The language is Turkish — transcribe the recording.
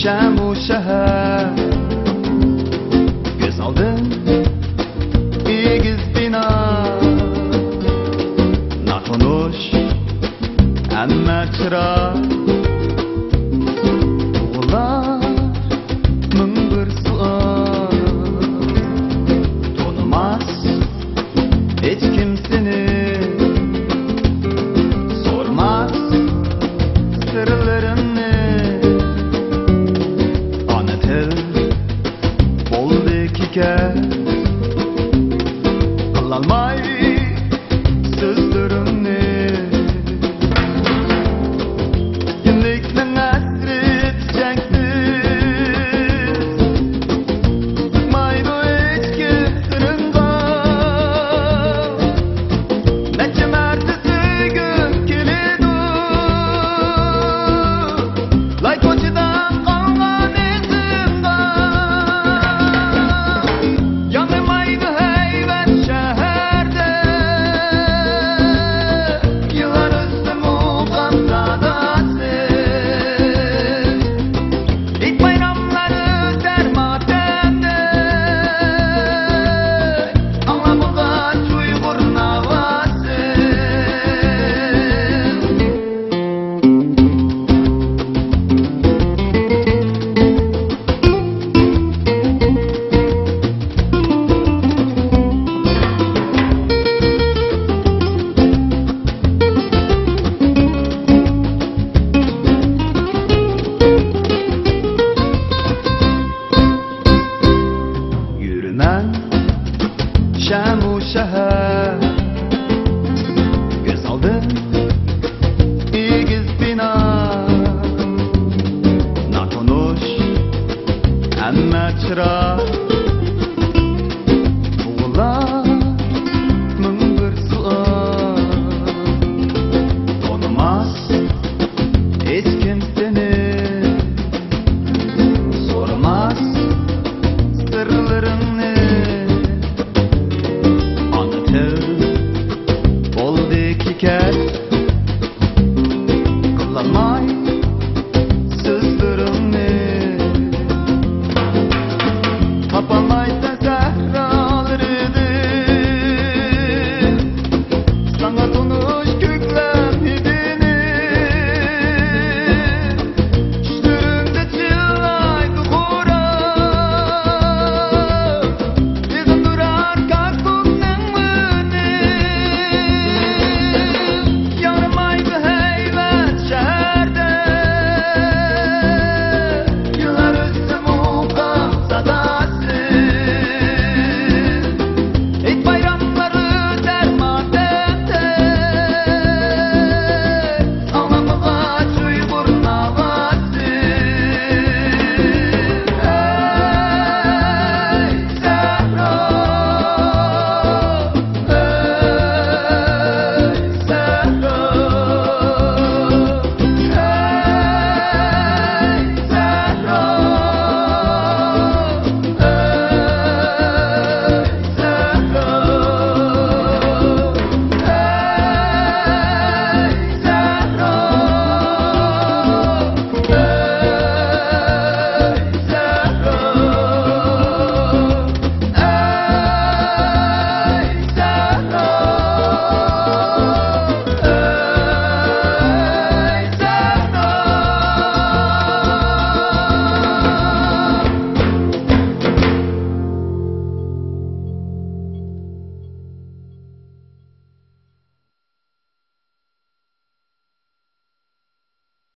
Şamu şehir göz aldın igiz bina natonuş emme çıra oğlar mın bir sual tanımaz hiç kimseni sormaz sırlarını Allalmay sözlerimni Kimliknin hasret çektir Sıkmaydı hiç kimsinin Neçe mərti söygüm keledi Lay koçudan kalgan izimde Yanımaydı heybet şehirde Yıllar üstümü gamzadasın İlk bayramları dermatende Anlamıgaç Uygur navası Yürümen Şamu şehir göz aldın igiz bina natonuş emme çıra